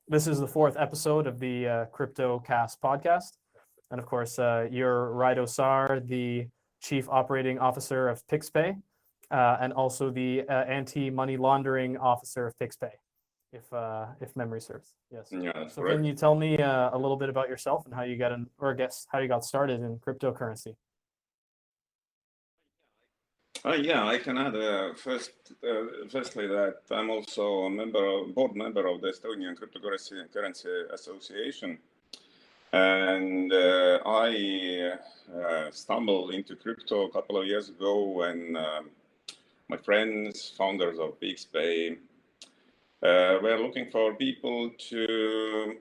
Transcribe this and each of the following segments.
This is the fourth episode of the CryptoCast podcast. And of course, you're Raido Saar, the Chief Operating Officer of Piixpay, and also the Anti-Money Laundering Officer of Piixpay, if memory serves. Yes. Yeah, that's So correct. can you tell me a little bit about yourself and how you got in, or I guess how you got started in cryptocurrency? Yeah, I can add firstly that I'm also a board member of the Estonian Cryptocurrency Association, and I stumbled into crypto a couple of years ago when my friends, founders of Piixpay, were looking for people to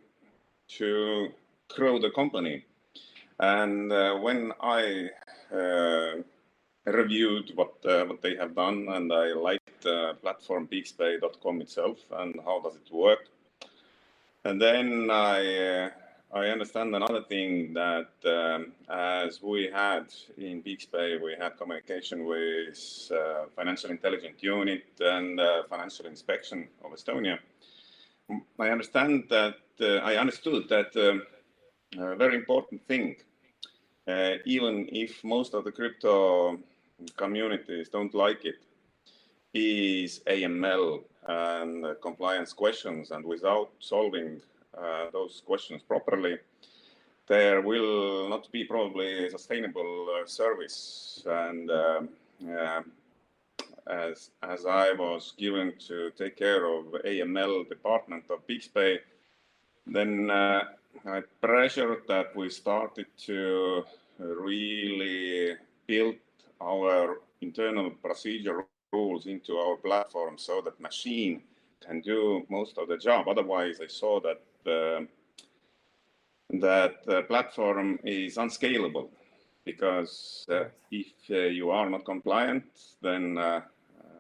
grow the company, and when I reviewed what they have done, and I liked the platform Piixpay.com itself and how does it work. And then I understand another thing that as we had in Piixpay, we had communication with Financial Intelligence Unit and Financial Inspection of Estonia. I understood that a very important thing, even if most of the crypto communities don't like it, is AML and compliance questions. And without solving those questions properly, there will not be probably sustainable service. And as I was given to take care of AML department of Piixpay, then I pressured that we started to really build our internal procedure rules into our platform so that machine can do most of the job. Otherwise, I saw that the platform is unscalable because if you are not compliant, then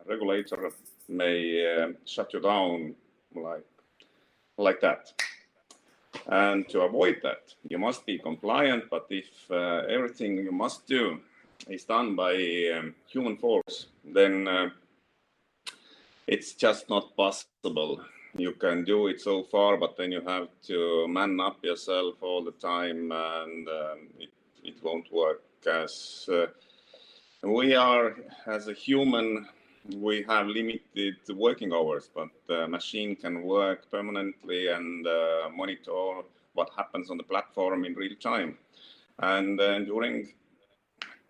regulator may shut you down like that. And to avoid that, you must be compliant. But if everything you must do is done by human force, then it's just not possible. You can do it so far, but then you have to man up yourself all the time, and it won't work. As we are, as a human, we have limited working hours, but the machine can work permanently and monitor what happens on the platform in real time. And during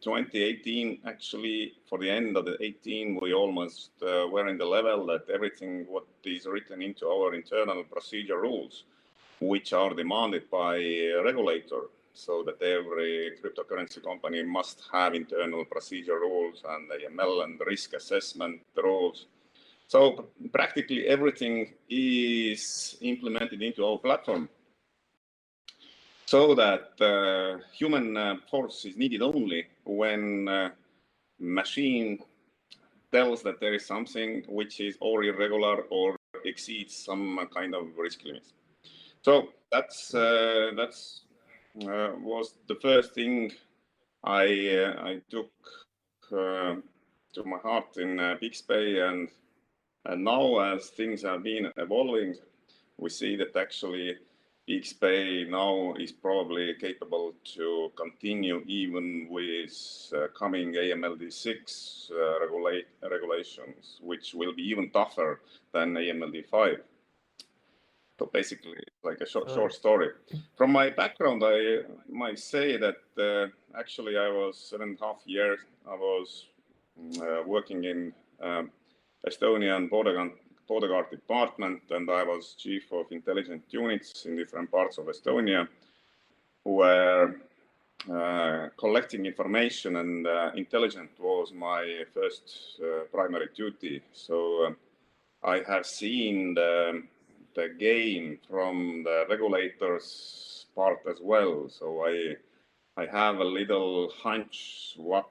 2018, actually, for the end of the 18, we almost were in the level that everything what is written into our internal procedure rules, which are demanded by a regulator, so that every cryptocurrency company must have internal procedure rules and AML and risk assessment rules. So practically everything is implemented into our platform, so that human force is needed only when machine tells that there is something which is or irregular or exceeds some kind of risk limits. So that's was the first thing I took to my heart in Piixpay, and now as things have been evolving, we see that actually Piixpay now is probably capable to continue even with coming AMLD6 regulations, which will be even tougher than AMLD5. So basically, like a short story. From my background, I might say that actually I was 7.5 years. I was working in Estonian border guard department, and I was chief of intelligence units in different parts of Estonia, where collecting information and intelligence was my first primary duty. So I have seen the game from the regulators part as well. So I have a little hunch what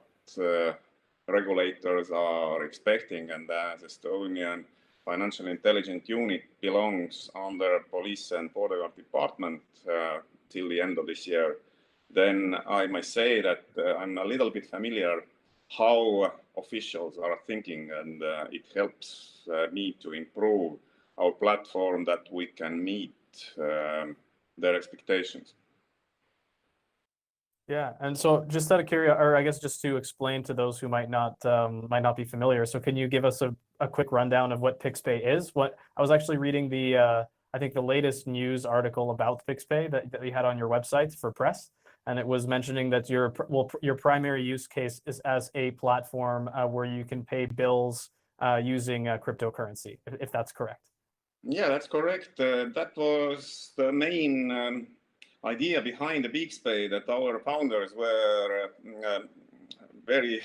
regulators are expecting, and as Estonian Financial Intelligence Unit belongs under Police and Border Guard Department till the end of this year, then I must say that I'm a little bit familiar how officials are thinking, and it helps me to improve our platform that we can meet their expectations. Yeah, and so just out of curiosity, or I guess just to explain to those who might not be familiar, so can you give us a quick rundown of what Piixpay is? What I was actually reading I think the latest news article about Piixpay that you had on your website for press, and it was mentioning that your primary use case is as a platform where you can pay bills using cryptocurrency, if that's correct. Yeah, that's correct. That was the main idea behind the Piixpay, that our founders were very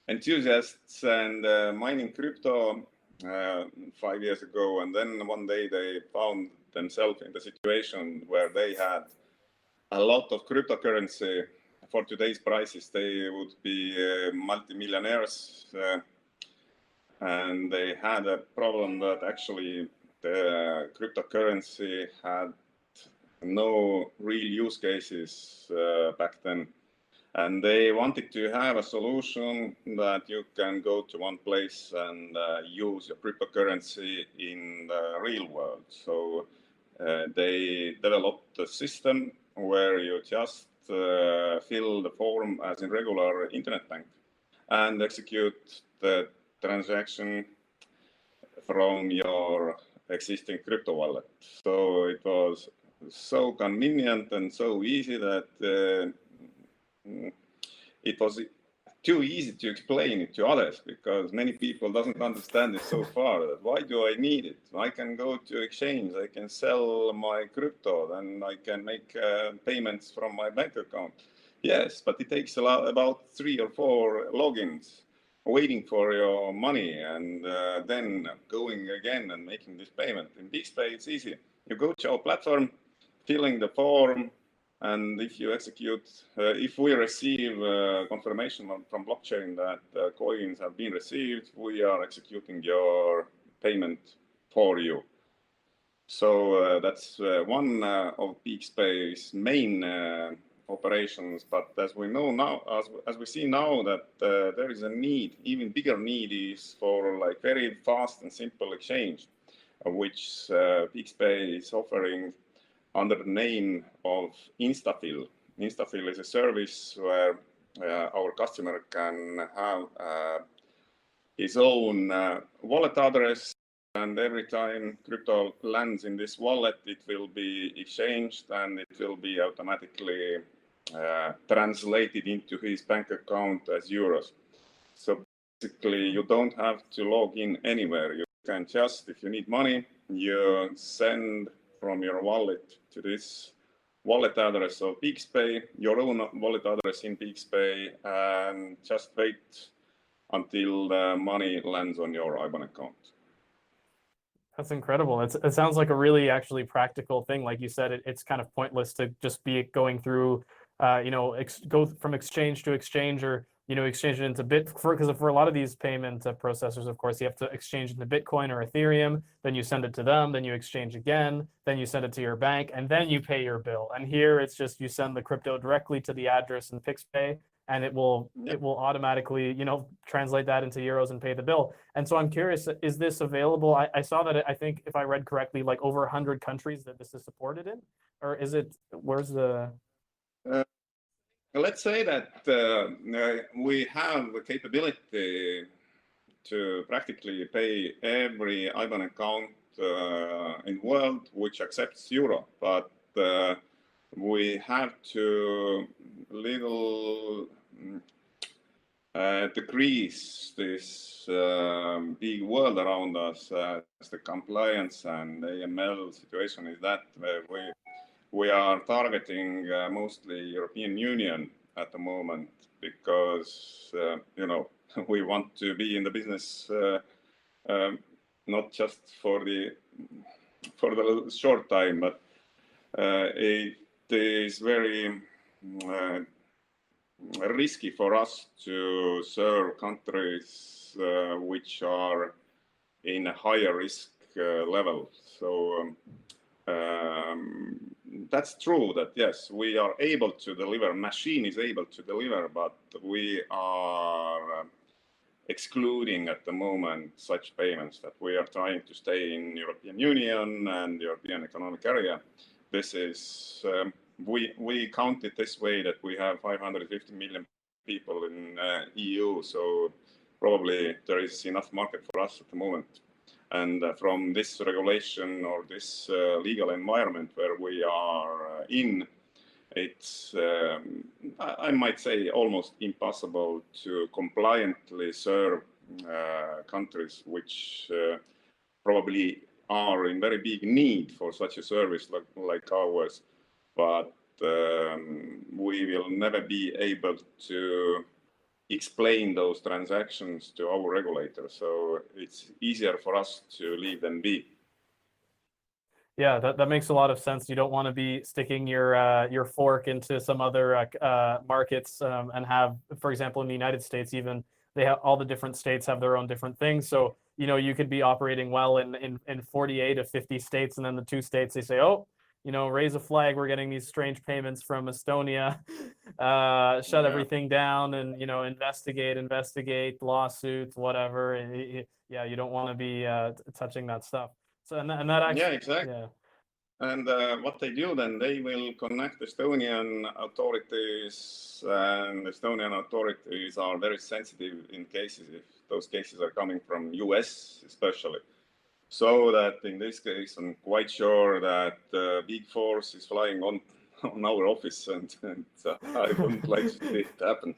enthusiasts and mining crypto 5 years ago, and then one day they found themselves in the situation where they had a lot of cryptocurrency. For today's prices, they would be multimillionaires, and they had a problem that actually the cryptocurrency had no real use cases back then. And they wanted to have a solution that you can go to one place and use your cryptocurrency in the real world. So they developed a system where you just fill the form as in regular internet bank and execute the transaction from your existing crypto wallet. So it was so convenient and so easy that it was too easy to explain it to others, because many people doesn't understand it so far. That why do I need it? I can go to exchange, I can sell my crypto, then I can make payments from my bank account. Yes, but it takes about 3 or 4 logins waiting for your money, and then going again and making this payment. In Piixpay, it's easy. You go to our platform, filling the form, and if you execute, if we receive confirmation from blockchain that coins have been received, we are executing your payment for you. So that's one of Piixpay's main operations. But as we know now, as we see now, that there is a need, even bigger need, is for like very fast and simple exchange, which Piixpay is offering under the name of Instafill. Instafill is a service where our customer can have his own wallet address, and every time crypto lands in this wallet, it will be exchanged and it will be automatically translated into his bank account as euros. So basically, you don't have to log in anywhere. You can just, if you need money, you send from your wallet to this wallet address of Piixpay, your own wallet address in Piixpay, and just wait until the money lands on your IBAN account. That's incredible. It sounds like a really actually practical thing. Like you said, it's kind of pointless to just be going through, go from exchange to exchange, or exchange it into because for a lot of these payment processors, of course, you have to exchange into Bitcoin or Ethereum, then you send it to them, then you exchange again, then you send it to your bank, and then you pay your bill. And here it's just you send the crypto directly to the address in Piixpay, and it will automatically translate that into euros and pay the bill. And so I'm curious, is this available? I saw that I think, if I read correctly, like over 100 countries that this is supported in, or is it? Where's the? Let's say that we have the capability to practically pay every IBAN account in the world which accepts euro, but we have to little decrease this big world around us as the compliance and AML situation is that we are targeting mostly European Union at the moment, because we want to be in the business not just for the short time, but it is very risky for us to serve countries which are in a higher risk level. So that's true that yes, we are able to deliver, machine is able to deliver, but we are excluding at the moment such payments, that we are trying to stay in European Union and European Economic Area. This is, we count it this way, that we have 550 million people in EU, so probably there is enough market for us at the moment. And from this regulation or this legal environment where we are in, it's, I might say, almost impossible to compliantly serve countries which probably are in very big need for such a service like ours. But we will never be able to explain those transactions to our regulator. So it's easier for us to leave them be. Yeah, that makes a lot of sense. You don't want to be sticking your fork into some other markets and have, for example, in the United States, even they have all the different states have their own different things. So, you know, you could be operating well in 48 of 50 states, and then the 2 states, they say, oh, you know, raise a flag, we're getting these strange payments from Estonia, shut everything down, and, you know, investigate, lawsuits, whatever. Yeah, you don't want to be touching that stuff. So, and that actually, yeah, exactly. Yeah. And what they do then, they will connect Estonian authorities, and Estonian authorities are very sensitive in cases, if those cases are coming from US especially. So that in this case, I'm quite sure that big force is flying on our office, and I wouldn't like to see it happen.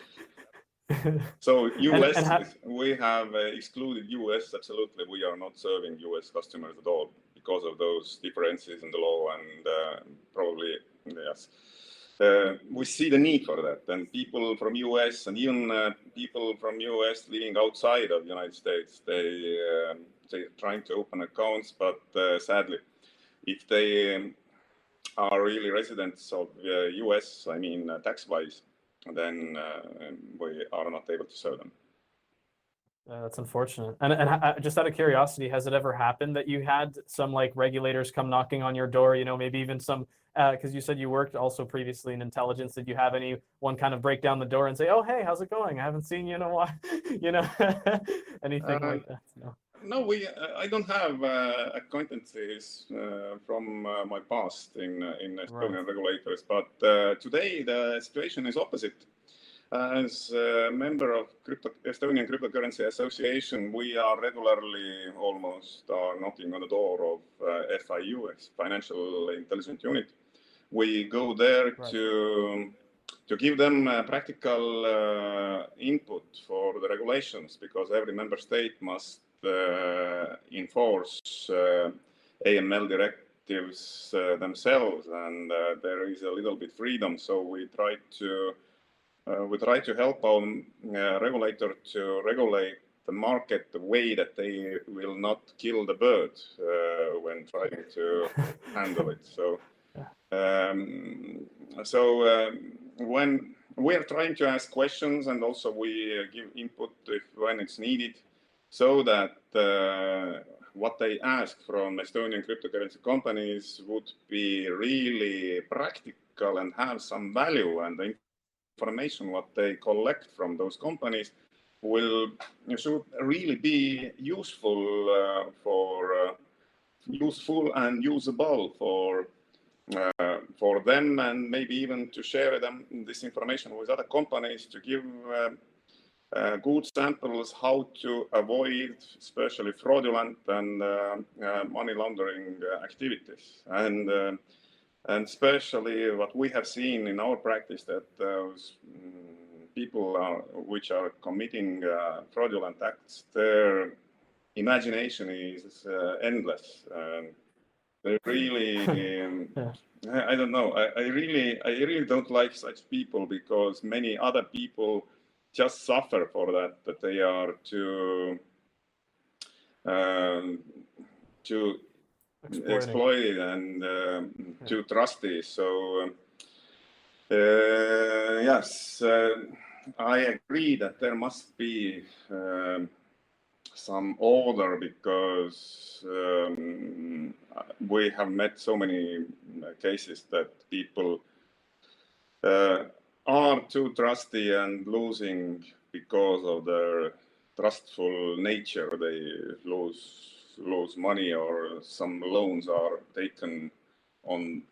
So US, we have excluded US, absolutely. We are not serving US customers at all because of those differences in the law, and probably, yes. We see the need for that, and people from US and even people from US living outside of the United States, they're trying to open accounts, but sadly, if they are really residents of US, I mean tax-wise, then we are not able to serve them. That's unfortunate. And just out of curiosity, has it ever happened that you had some like regulators come knocking on your door, you know, maybe even some, because you said you worked also previously in intelligence, did you have anyone kind of break down the door and say, oh, hey, how's it going? I haven't seen you in a while, you know, anything like that? No. No, I don't have acquaintances from my past in Estonian regulators, but today the situation is opposite. As a member of Estonian Cryptocurrency Association, we are regularly almost knocking on the door of FIU, Financial Intelligence Unit. We go there to give them practical input for the regulations, because every member state must enforce AML directives themselves, and there is a little bit freedom. So we try to help our regulator to regulate the market the way that they will not kill the bird when trying to handle it. So, when we are trying to ask questions, and also we give input when it's needed, so that what they ask from Estonian cryptocurrency companies would be really practical and have some value, and the information what they collect from those companies should really be useful useful and usable for them, and maybe even to share this information with other companies, to give good samples how to avoid especially fraudulent and money laundering activities. And especially what we have seen in our practice, that those people which are committing fraudulent acts, their imagination is endless. They really, I don't know. I really don't like such people, because many other people just suffer for that they are too exploited and too trusty. So yes, I agree that there must be some order, because we have met so many cases that people are too trusty and losing because of their trustful nature. They lose money, or some loans are taken on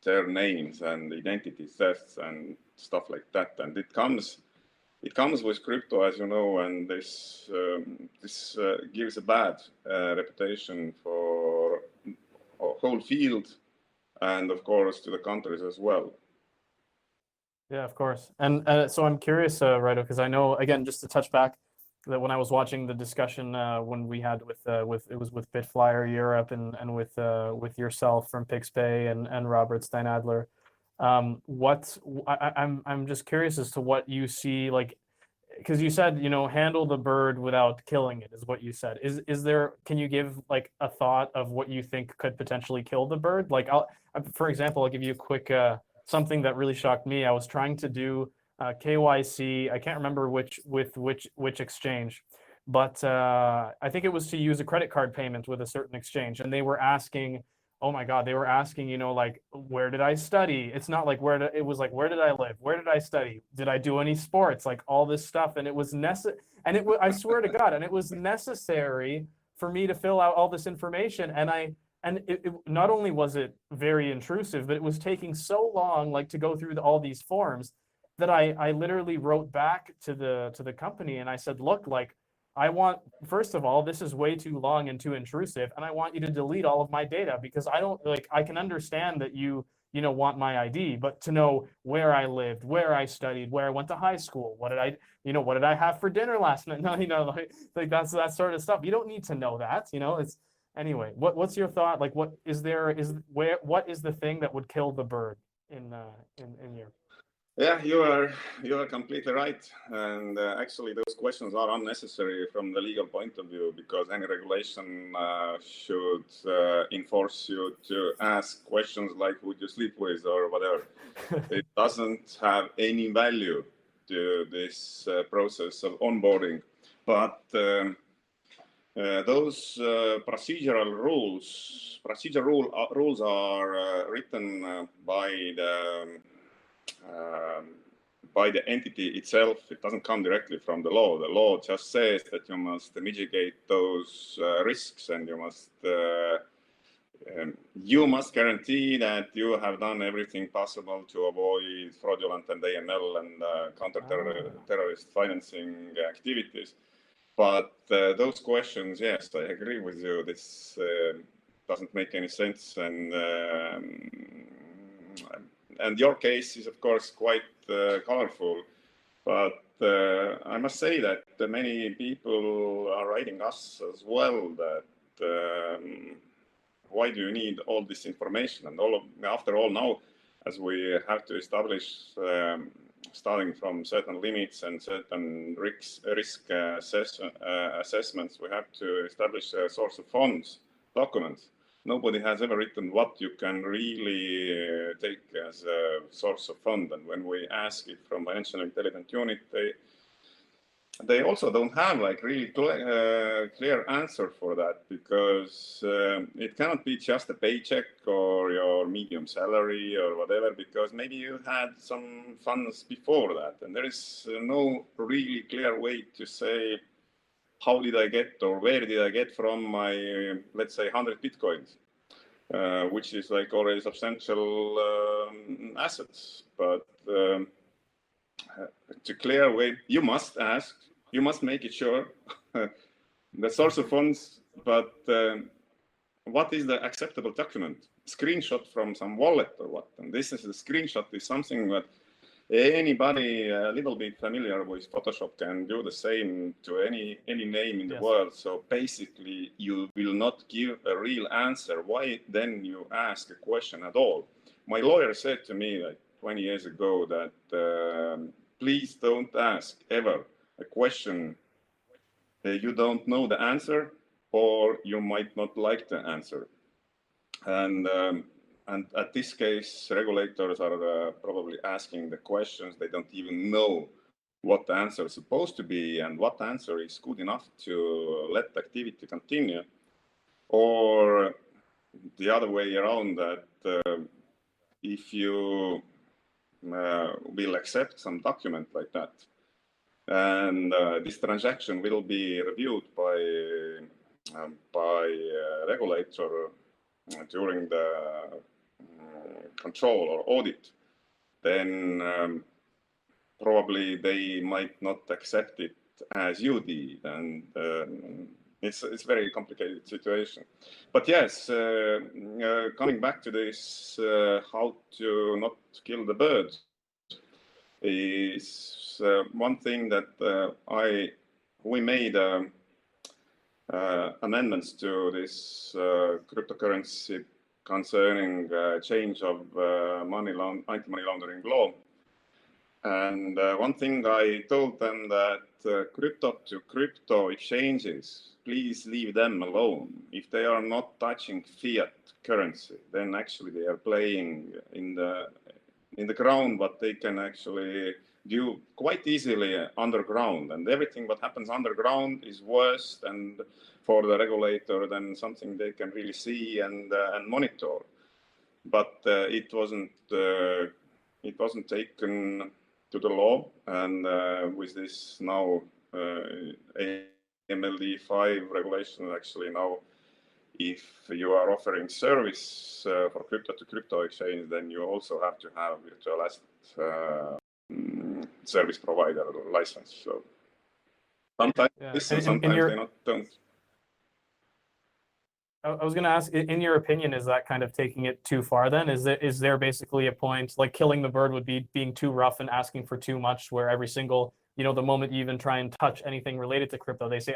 their names, and identity thefts and stuff like that. And it comes with crypto, as you know, and this gives a bad reputation for a whole field, and of course to the countries as well. Yeah, of course. And so I'm curious, Raido, because I know, again, just to touch back, that when I was watching the discussion when we had with it was with Bitflyer Europe and with yourself from Piixpay and Robert Steinadler, I'm just curious as to what you see, like, because you said, handle the bird without killing it is what you said. Is there, can you give like a thought of what you think could potentially kill the bird? Like, for example, I'll give you a quick something that really shocked me. I was trying to do KYC. I can't remember which exchange, but I think it was to use a credit card payment with a certain exchange, and they were asking, oh my God, they were asking, like, where did I study? It's not like it was like, where did I live? Where did I study? Did I do any sports? Like all this stuff. And it was I swear to God, and it was necessary for me to fill out all this information. And it not only was it very intrusive, but it was taking so long, like to go through all these forms, that I literally wrote back to the company and I said, look, like, I want, first of all, this is way too long and too intrusive, and I want you to delete all of my data, because I don't, like, I can understand that you want my ID, but to know where I lived, where I studied, where I went to high school, what did I have for dinner last night? No, like that's that sort of stuff. You don't need to know that, it's anyway. What's your thought? Like, what is the thing that would kill the bird in your? Yeah, you are completely right. And actually, those questions are unnecessary from the legal point of view, because any regulation should enforce you to ask questions like, would you sleep with, or whatever. It doesn't have any value to this process of onboarding. But those procedural rules are written by the entity itself. It doesn't come directly from the law. The law just says that you must mitigate those risks, and you must guarantee that you have done everything possible to avoid fraudulent and AML and counter-terrorist financing activities. But those questions, yes, I agree with you. This doesn't make any sense, and your case is, of course, quite colorful. But I must say that many people are writing us as well that why do you need all this information? And after all, now, as we have to establish, starting from certain limits and certain risk assessments, we have to establish a source of funds documents. Nobody has ever written what you can really take as a source of fund. And when we ask it from Financial Intelligence Unit, they also don't have like really clear answer for that, because it cannot be just a paycheck or your medium salary or whatever, because maybe you had some funds before that, and there is no really clear way to say, how did I get, or where did I get from my, let's say, 100 Bitcoins, which is like already substantial assets. But to clear way, you must ask, you must make it sure the source of funds, but what is the acceptable document? Screenshot from some wallet or what? And this is the screenshot is something that anybody a little bit familiar with Photoshop can do the same to any name in the world. So basically, you will not give a real answer. Why then you ask a question at all? My lawyer said to me like 20 years ago that please don't ask ever a question you don't know the answer, or you might not like the answer. And at this case, regulators are probably asking the questions. They don't even know what the answer is supposed to be and what answer is good enough to let the activity continue. Or the other way around, that if you will accept some document like that, and this transaction will be reviewed by regulator during the control or audit, then probably they might not accept it as you did, and it's a very complicated situation. But yes, coming back to this, how to not kill the birds is one thing that we made amendments to this cryptocurrency concerning change of anti-money laundering law. And one thing I told them that crypto to crypto exchanges, please leave them alone. If they are not touching fiat currency, then actually they are playing in the ground, but they can actually do quite easily underground. And everything what happens underground is worse than for the regulator than something they can really see and monitor. But it wasn't taken to the law, and with this now AMLD5 regulation, actually now, if you are offering service for crypto to crypto exchange, then you also have to have virtual asset service provider license. So sometimes this and sometimes they don't. I was going to ask, in your opinion, is that kind of taking it too far then? Is there basically a point, like killing the bird would be being too rough and asking for too much, where every single, the moment you even try and touch anything related to crypto, they say,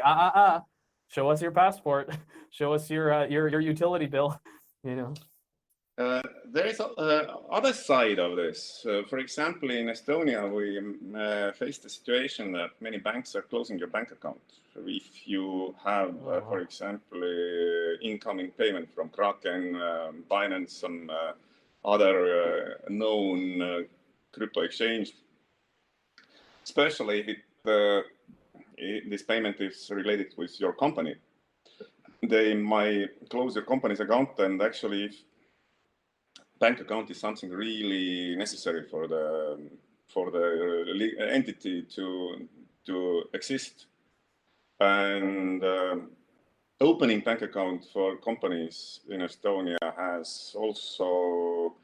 show us your passport, show us your utility bill, There is other side of this. For example, in Estonia, we faced the situation that many banks are closing your bank account. If you have, for example, incoming payment from Kraken, Binance, some other known crypto exchange, especially if this payment is related with your company, they might close your company's account, and actually if bank account is something really necessary for the entity to exist. And opening bank account for companies in Estonia has also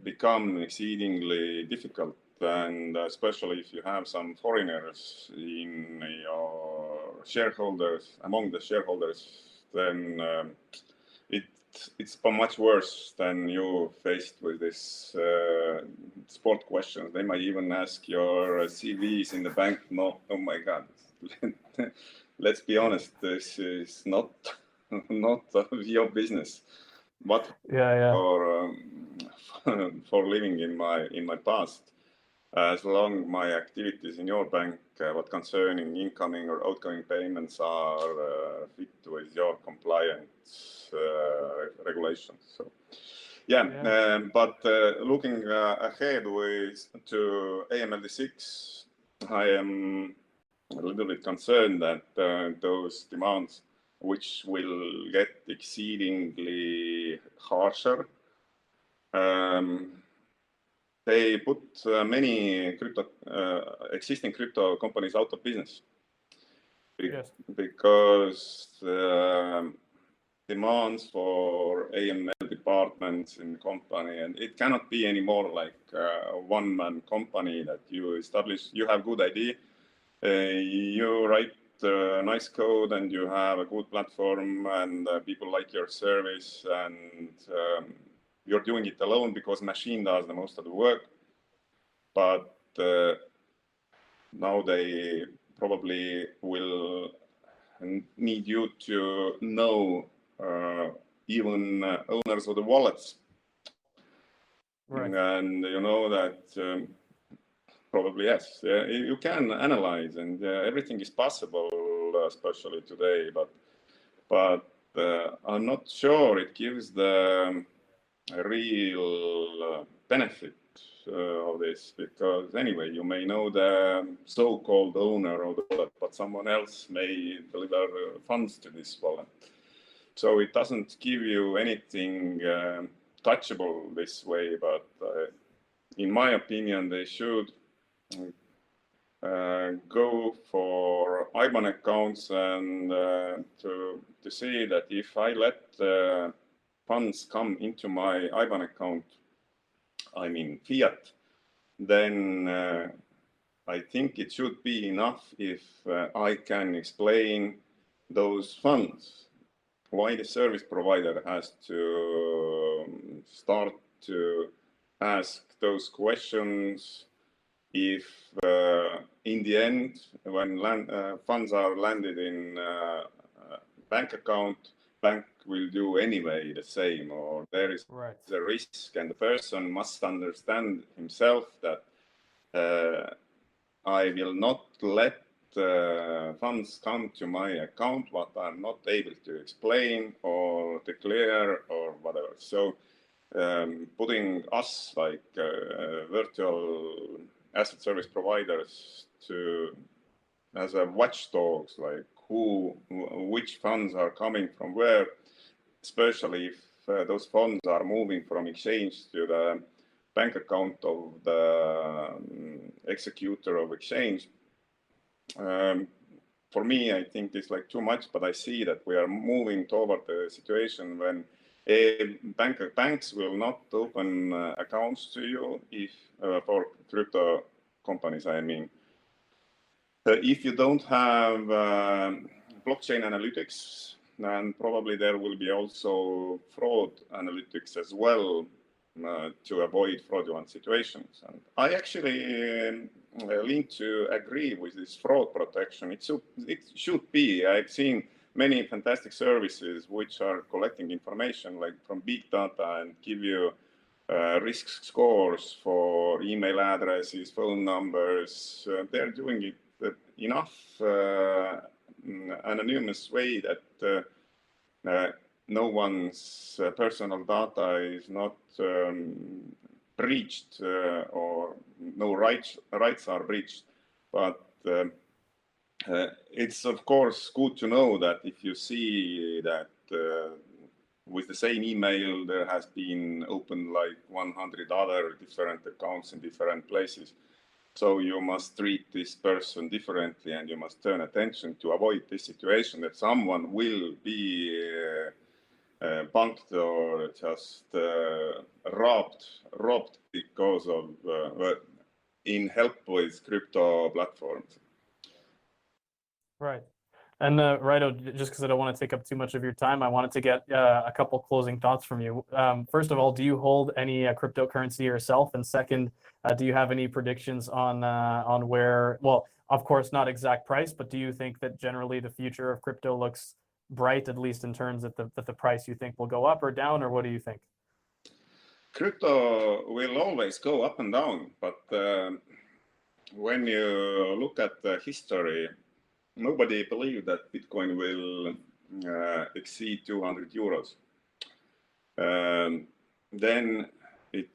become exceedingly difficult, and especially if you have some foreigners in your shareholders, among the shareholders, then it's much worse than you faced with this sport questions. They might even ask your CVs in the bank. No, oh my God. Let's be honest, this is not your business. But for living in my past, as long my activities in your bank, what concerning incoming or outgoing payments are fit with your compliance regulations. So but looking ahead to AMLD6, I am a little bit concerned that those demands, which will get exceedingly harsher, they put many existing crypto companies out of business. Because demands for AML departments in the company, and it cannot be anymore like a one-man company that you establish. You have good idea, you write nice code, and you have a good platform, and people like your service, and you're doing it alone because machine does the most of the work. But now they probably will need you to know even owners of the wallets. Right. And you know that probably, yes, you can analyze, and everything is possible, especially today. But I'm not sure it gives the real benefit of this, because anyway, you may know the so-called owner of the wallet, but someone else may deliver funds to this wallet. So it doesn't give you anything touchable this way, but in my opinion, they should go for IBAN accounts and to see that if I let funds come into my IBAN account, I mean fiat, then I think it should be enough if I can explain those funds. Why the service provider has to start to ask those questions if in the end, when funds are landed in bank account, bank will do anyway the same, or there is a risk, and the person must understand himself that I will not let funds come to my account what I'm not able to explain or declare or whatever. So putting us like virtual asset service providers to as a watchdogs, like which funds are coming from where, especially if those funds are moving from exchange to the bank account of the executor of exchange. For me, I think it's like too much, but I see that we are moving toward the situation when banks will not open accounts to you if for crypto companies, I mean. If you don't have blockchain analytics, then probably there will be also fraud analytics as well to avoid fraudulent situations. And I actually lean to agree with this fraud protection. It should be. I've seen many fantastic services which are collecting information like from big data and give you risk scores for email addresses, phone numbers. They're doing it enough anonymous way that no one's personal data is not breached or no rights are breached. But it's of course good to know that if you see that with the same email there has been opened like 100 other different accounts in different places. So you must treat this person differently, and you must turn attention to avoid this situation that someone will be punked or just robbed because of in help with crypto platforms. Right. And Raido, just because I don't want to take up too much of your time, I wanted to get a couple closing thoughts from you. First of all, do you hold any cryptocurrency yourself? And second, do you have any predictions on where, well, of course, not exact price, but do you think that generally the future of crypto looks bright, at least in terms that the price you think will go up or down, or what do you think? Crypto will always go up and down, but when you look at the history, nobody believed that Bitcoin will exceed 200 euros. Then it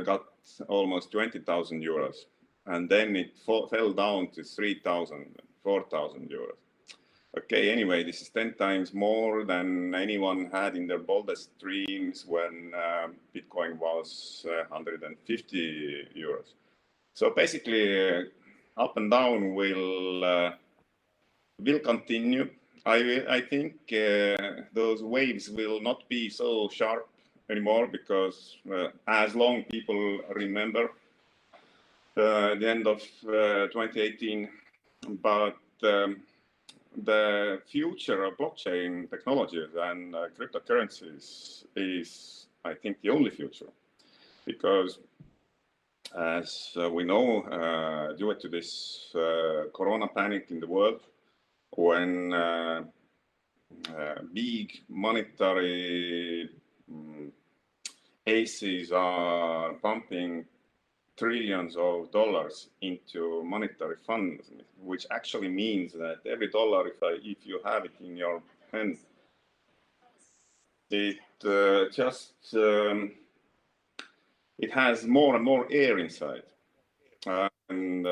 got almost 20,000 euros. And then it fell down to 3,000, 4,000 euros. Okay, anyway, this is 10 times more than anyone had in their boldest dreams when Bitcoin was 150 euros. So basically, up and down will continue. I think those waves will not be so sharp anymore because as long people remember the end of 2018, but the future of blockchain technologies and cryptocurrencies is, I think, the only future, because as we know, due to this corona panic in the world, when big monetary aces are pumping trillions of dollars into monetary funds, which actually means that every dollar, if you have it in your hand, it it has more and more air inside. And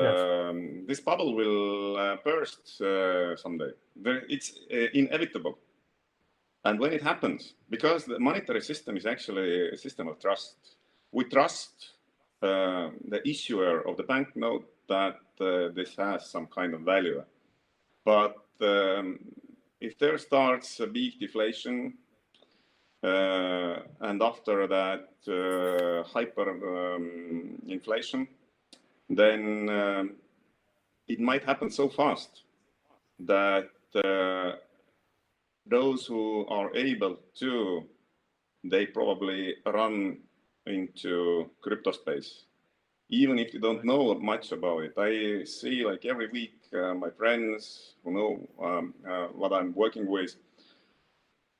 this bubble will burst someday. It's inevitable. And when it happens, because the monetary system is actually a system of trust, we trust the issuer of the banknote that this has some kind of value. But if there starts a big deflation, and after that hyper inflation, then it might happen so fast that those who are able to, they probably run into crypto space, even if they don't know much about it. I see like every week my friends who know what I'm working with,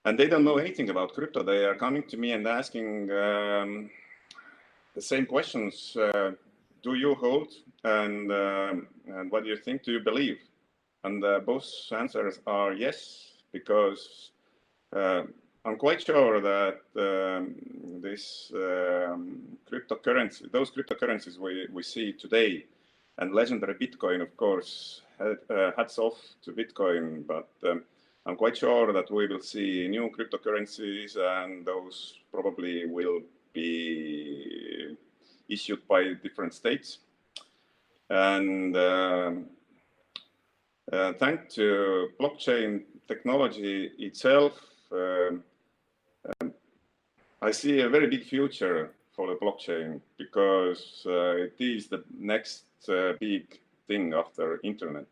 and they don't know anything about crypto. They are coming to me and asking the same questions. Do you hold? And what do you think? Do you believe? And both answers are yes, because I'm quite sure that this cryptocurrency, those cryptocurrencies we see today, and legendary Bitcoin, of course, hats off to Bitcoin, but I'm quite sure that we will see new cryptocurrencies, and those probably will be issued by different states. And thanks to blockchain technology itself, I see a very big future for the blockchain, because it is the next big thing after internet.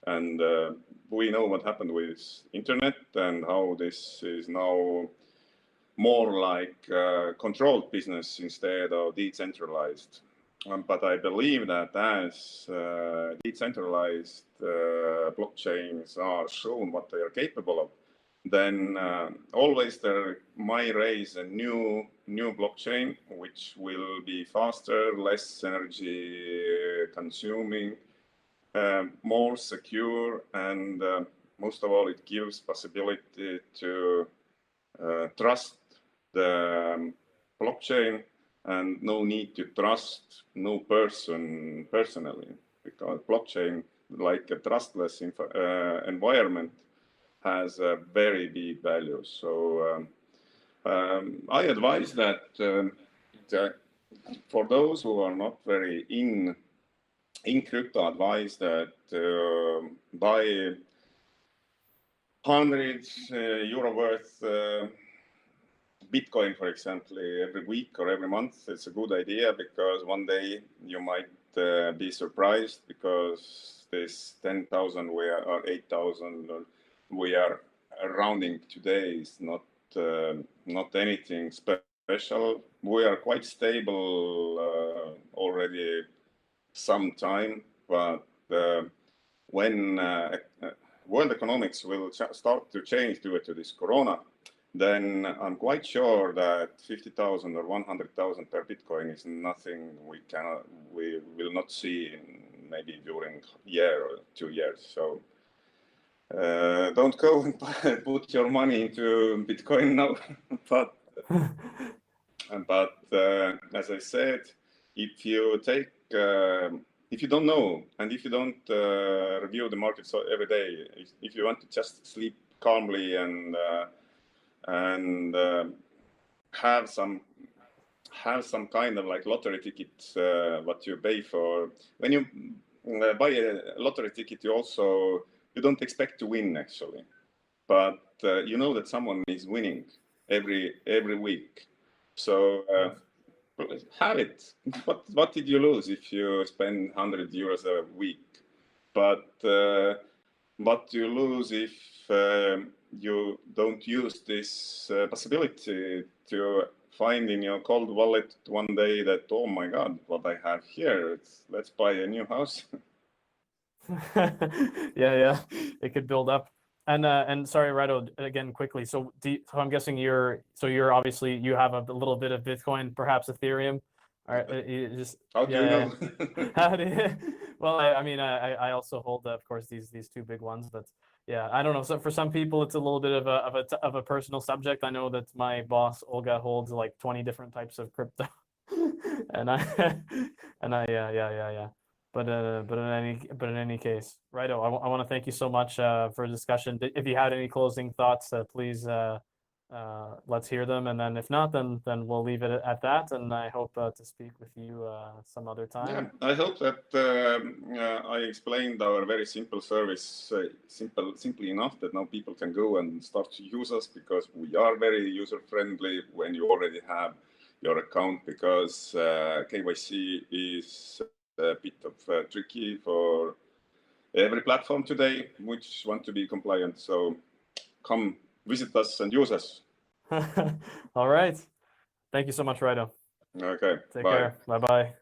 And we know what happened with internet and how this is now more like controlled business instead of decentralized. But I believe that as decentralized blockchains are shown what they are capable of, then always there might raise a new blockchain, which will be faster, less energy consuming, more secure, and most of all, it gives possibility to trust the blockchain, and no need to trust no person personally, because blockchain, like a trustless environment, has a very big value. So I advise that for those who are not very in crypto, advise that buy €100 worth Bitcoin, for example, every week or every month. It's a good idea, because one day you might be surprised, because this 10,000 or 8,000 we are rounding today is not anything special. We are quite stable already some time, but when world economics will start to change due to this corona, then I'm quite sure that 50,000 or 100,000 per Bitcoin is nothing we will not see in maybe during a year or 2 years. So don't go and put your money into Bitcoin now. but as I said, if you take if you don't know, and if you don't review the markets every day, if you want to just sleep calmly and have some kind of like lottery ticket, what you pay for. When you buy a lottery ticket, you don't expect to win actually, but you know that someone is winning every week. So have it. What did you lose if you spend €100 a week? But what you lose if you don't use this possibility to find in your cold wallet one day that, oh my God, what I have here, let's buy a new house. Yeah, it could build up. And sorry, Raido, again quickly. So I'm guessing you're obviously, you have a little bit of Bitcoin, perhaps Ethereum. All right, you just How do you know? How do you? Well, I mean, I also hold, of course, these two big ones, but yeah, I don't know. So for some people, it's a little bit of a personal subject. I know that my boss Olga holds like 20 different types of crypto, and yeah. But in any case, Raido, I want to thank you so much for the discussion. If you had any closing thoughts, please let's hear them. And then if not, then we'll leave it at that. And I hope to speak with you some other time. Yeah, I hope that I explained our very simple service simply enough that now people can go and start to use us, because we are very user friendly when you already have your account, because KYC is a bit of tricky for every platform today which want to be compliant. So come visit us and use us. All right. Thank you so much, Raido. Okay. Take Bye. care. Bye-bye.